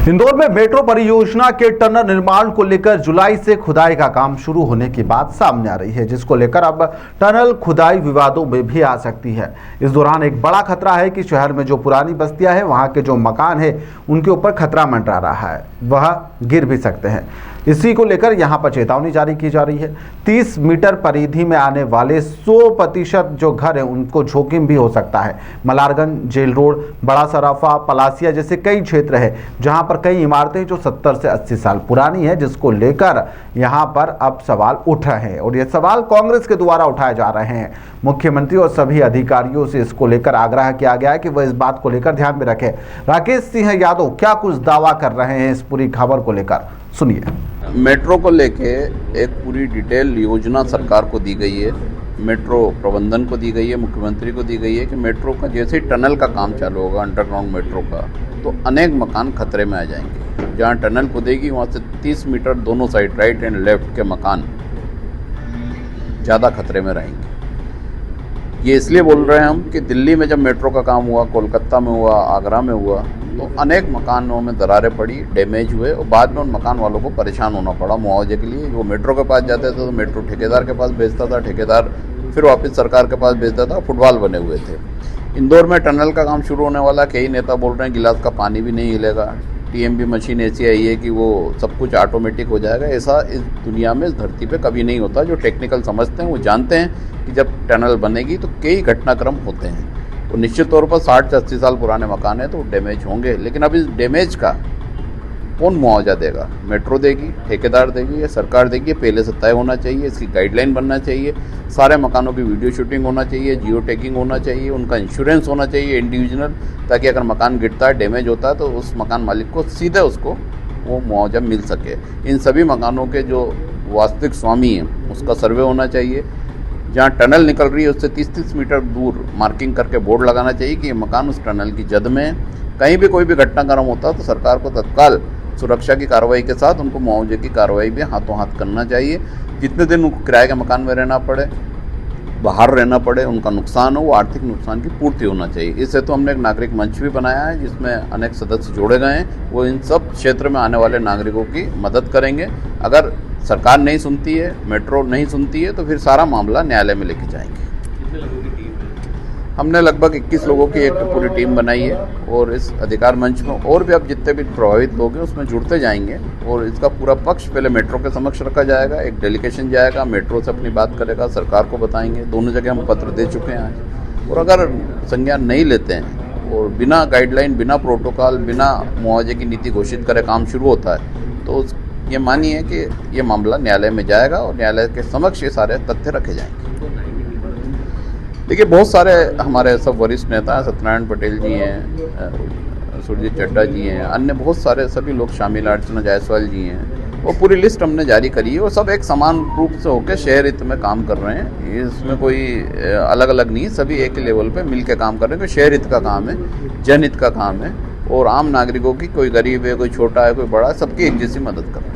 इंदौर में मेट्रो परियोजना के टनल निर्माण को लेकर जुलाई से खुदाई का काम शुरू होने की बात सामने आ रही है, जिसको लेकर अब टनल खुदाई विवादों में भी आ सकती है। इस दौरान एक बड़ा खतरा है कि शहर में जो पुरानी बस्तियां हैं, वहां के जो मकान है, उनके ऊपर खतरा मंडरा रहा है, वह गिर भी सकते हैं। इसी को लेकर यहां पर चेतावनी जारी की जा रही है। 30 मीटर परिधि में आने वाले 100% जो घर है, उनको जोखिम भी हो सकता है। मलारगंज, जेल रोड, बड़ा सराफा, पलासिया जैसे कई क्षेत्र है जहां पर कई इमारतें जो 70 से 80 साल पुरानी है, जिसको लेकर यहां पर अब सवाल उठ रहे हैं और ये सवाल कांग्रेस के द्वारा उठाए जा रहे हैं। मुख्यमंत्री और सभी अधिकारियों से इसको लेकर आग्रह किया गया है कि वह इस बात को लेकर ध्यान में रखें। राकेश सिंह यादव क्या कुछ दावा कर रहे हैं इस पूरी खबर को लेकर, सुनिए। मेट्रो को लेके एक पूरी डिटेल योजना सरकार को दी गई है, मेट्रो प्रबंधन को दी गई है, मुख्यमंत्री को दी गई है कि मेट्रो का जैसे ही टनल का काम चालू होगा, अंडरग्राउंड मेट्रो का, तो अनेक मकान खतरे में आ जाएंगे। जहां टनल खुदेगी वहां से 30 मीटर दोनों साइड, राइट एंड लेफ्ट के मकान ज़्यादा खतरे में रहेंगे। ये इसलिए बोल रहे हैं हम कि दिल्ली में जब मेट्रो का काम हुआ, कोलकाता में हुआ, आगरा में हुआ, तो अनेक मकानों में दरारें पड़ी, डैमेज हुए और बाद में उन मकान वालों को परेशान होना पड़ा मुआवजे के लिए। वो मेट्रो के पास जाते थे तो मेट्रो ठेकेदार के पास भेजता था, ठेकेदार फिर वापस सरकार के पास भेजता था, फुटबॉल बने हुए थे। इंदौर में टनल का काम शुरू होने वाला, कई नेता बोल रहे हैं गिलास का पानी भी नहीं हिलेगा। टीएमबी मशीन ऐसी आई है कि वो सब कुछ ऑटोमेटिक हो जाएगा। ऐसा इस दुनिया में, इस धरती पे कभी नहीं होता। जो टेक्निकल समझते हैं वो जानते हैं कि जब टनल बनेगी तो कई घटनाक्रम होते हैं। तो निश्चित तौर पर 60 से 80 साल पुराने मकान हैं तो डैमेज होंगे, लेकिन अब इस डैमेज का कौन मुआवजा देगा? मेट्रो देगी, ठेकेदार देगी या सरकार देगी? पहले से तय होना चाहिए, इसकी गाइडलाइन बनना चाहिए। सारे मकानों की वीडियो शूटिंग होना चाहिए, जियो टैगिंग होना चाहिए, उनका इंश्योरेंस होना चाहिए इंडिविजुअल, ताकि अगर मकान गिरता है, डैमेज होता है तो उस मकान मालिक को सीधे उसको वो मुआवजा मिल सके। इन सभी मकानों के जो वास्तविक स्वामी हैं उसका सर्वे होना चाहिए। जहाँ टनल निकल रही है उससे 30-30 मीटर दूर मार्किंग करके बोर्ड लगाना चाहिए कि ये मकान उस टनल की जद में है। कहीं भी कोई भी घटनाक्रम होता है तो सरकार को तत्काल सुरक्षा की कार्रवाई के साथ उनको मुआवजे की कार्रवाई भी हाथों हाथ करना चाहिए। जितने दिन उनको किराए के मकान में रहना पड़े, बाहर रहना पड़े, उनका नुकसान हो, वो आर्थिक नुकसान की पूर्ति होना चाहिए। इससे तो हमने एक नागरिक मंच भी बनाया है जिसमें अनेक सदस्य जोड़े गए हैं। वो इन सब क्षेत्र में आने वाले नागरिकों की मदद करेंगे। अगर सरकार नहीं सुनती है, मेट्रो नहीं सुनती है, तो फिर सारा मामला न्यायालय में लेके जाएंगे। हमने लगभग 21 लोगों की एक पूरी टीम बनाई है और इस अधिकार मंच में और भी अब जितने भी प्रभावित लोग हैं उसमें जुड़ते जाएंगे और इसका पूरा पक्ष पहले मेट्रो के समक्ष रखा जाएगा। एक डेलीगेशन जाएगा, मेट्रो से अपनी बात करेगा, सरकार को बताएंगे। दोनों जगह हम पत्र दे चुके हैं आज। और अगर संज्ञान नहीं लेते हैं और बिना गाइडलाइन, बिना प्रोटोकॉल, बिना मुआवजे की नीति घोषित करे काम शुरू होता है तो ये मानिए कि ये मामला न्यायालय में जाएगा और न्यायालय के समक्ष ये सारे तथ्य रखे जाएंगे। देखिए, बहुत सारे हमारे सब वरिष्ठ नेता हैं, सत्यनारायण पटेल जी हैं, सुरजीत चड्ढा जी हैं, अन्य बहुत सारे सभी लोग शामिल, अर्चना जायसवाल जी हैं। वो पूरी लिस्ट हमने जारी करी है और सब एक समान रूप से होकर शहर हित में काम कर रहे हैं। इसमें कोई अलग अलग नहीं, सभी एक ही लेवल पे मिल के काम कर रहे हैं। शहर हित का काम है, जनहित का काम है और आम नागरिकों की, कोई गरीब है, कोई छोटा है, कोई बड़ा है, सबकी एक जैसी मदद कर रहे हैं।